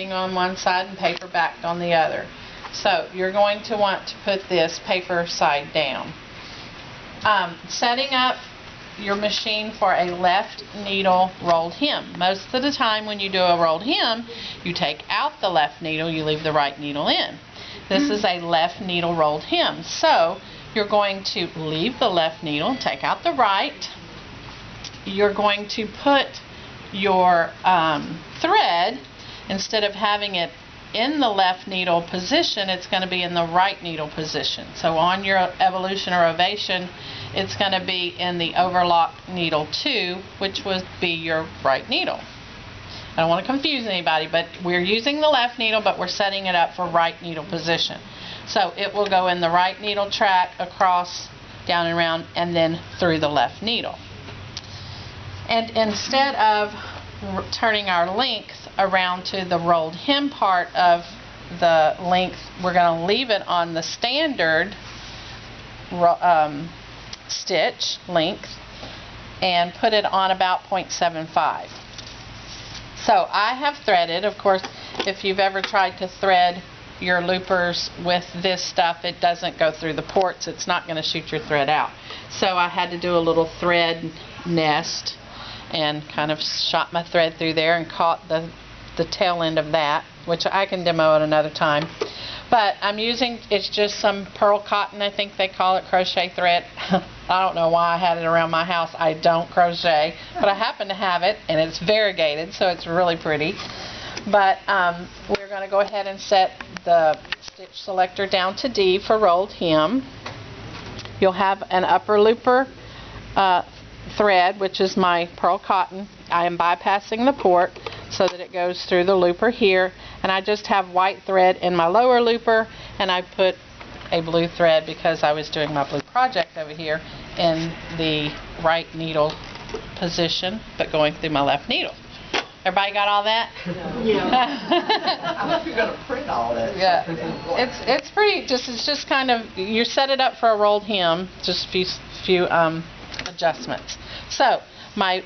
backing on one side and paper backed on the other. So you're going to want to put this paper side down. Setting up your machine for a left needle rolled hem. Most of the time when you do a rolled hem, you take out the left needle, you leave the right needle in. This is a left needle rolled hem. So you're going to leave the left needle, take out the right. You're going to put your thread, instead of having it in the left needle position, it's going to be in the right needle position. So on your evolution or ovation, it's going to be in the overlock needle 2, which would be your right needle. I don't want to confuse anybody, but we're using the left needle, but we're setting it up for right needle position. So it will go in the right needle track, across, down and around, and then through the left needle. And instead of turning our length around to the rolled hem part of the length, we're going to leave it on the standard stitch length and put it on about 0.75. So I have threaded, of course, if you've ever tried to thread your loopers with this stuff, it doesn't go through the ports. It's not going to shoot your thread out. So I had to do a little thread nest and kind of shot my thread through there and caught the tail end of that, which I can demo at another time. But I'm using, it's just some pearl cotton, I think they call it, crochet thread. I don't know why I had it around my house. I don't crochet, but I happen to have it, and it's variegated, so it's really pretty. But we're going to go ahead and set the stitch selector down to D for rolled hem. You'll have an upper looper thread, which is my pearl cotton. I am bypassing the port so that it goes through the looper here, and I just have white thread in my lower looper, and I put a blue thread because I was doing my blue project over here in the right needle position, but going through my left needle. Everybody got all that? Yeah. I hope you're going to print all that. Yeah. It's pretty, it's just kind of, you set it up for a rolled hem, just a few adjustments. So my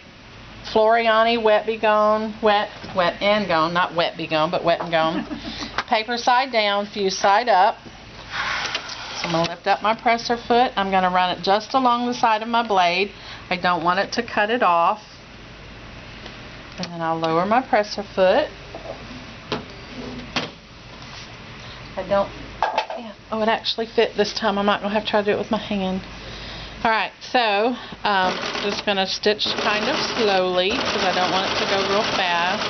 Flornia wet and gone, not wet be gone, but wet and gone. Paper side down, fuse side up. So I'm going to lift up my presser foot. I'm going to run it just along the side of my blade. I don't want it to cut it off. And then I'll lower my presser foot. Oh, it actually fit this time. I'm not going to have to try to do it with my hand. Alright, so just going to stitch kind of slowly because I don't want it to go real fast.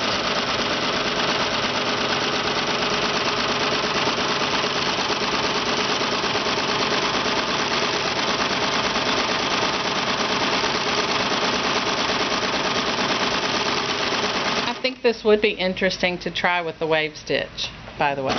I think this would be interesting to try with the wave stitch, by the way.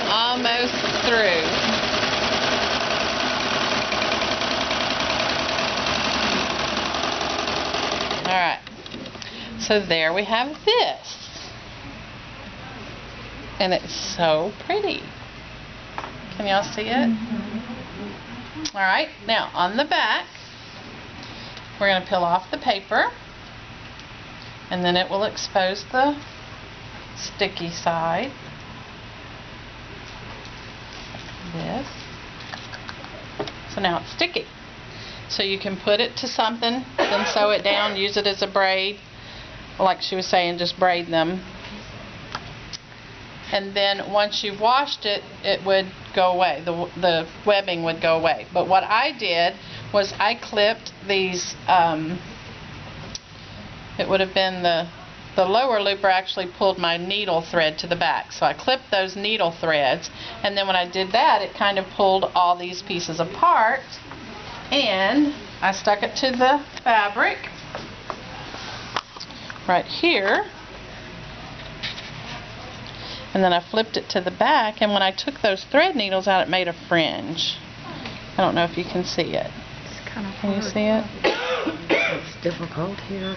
Almost through. Alright, so there we have this. And it's so pretty. Can y'all see it? Alright, now on the back, we're going to peel off the paper, and then it will expose the sticky side. This. So now it's sticky. So you can put it to something, then sew it down, use it as a braid. Like she was saying, just braid them. And then once you've washed it, it would go away. The webbing would go away. But what I did was I clipped these, it would have been the lower looper actually pulled my needle thread to the back. So I clipped those needle threads, and then when I did that, it kind of pulled all these pieces apart, and I stuck it to the fabric right here. And then I flipped it to the back, and when I took those thread needles out, it made a fringe. I don't know if you can see it. It's kind of Can hard. you see it? It's difficult here.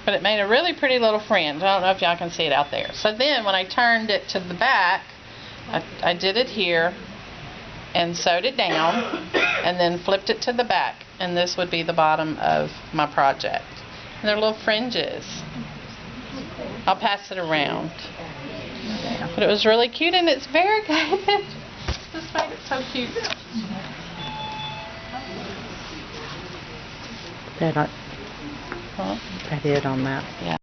But it made a really pretty little fringe. I don't know if y'all can see it out there. So then when I turned it to the back, I did it here and sewed it down and then flipped it to the back, and this would be the bottom of my project. And they're little fringes. I'll pass it around. But it was really cute, and it's variegated. This made it so cute. That Huh? it on that. Yeah.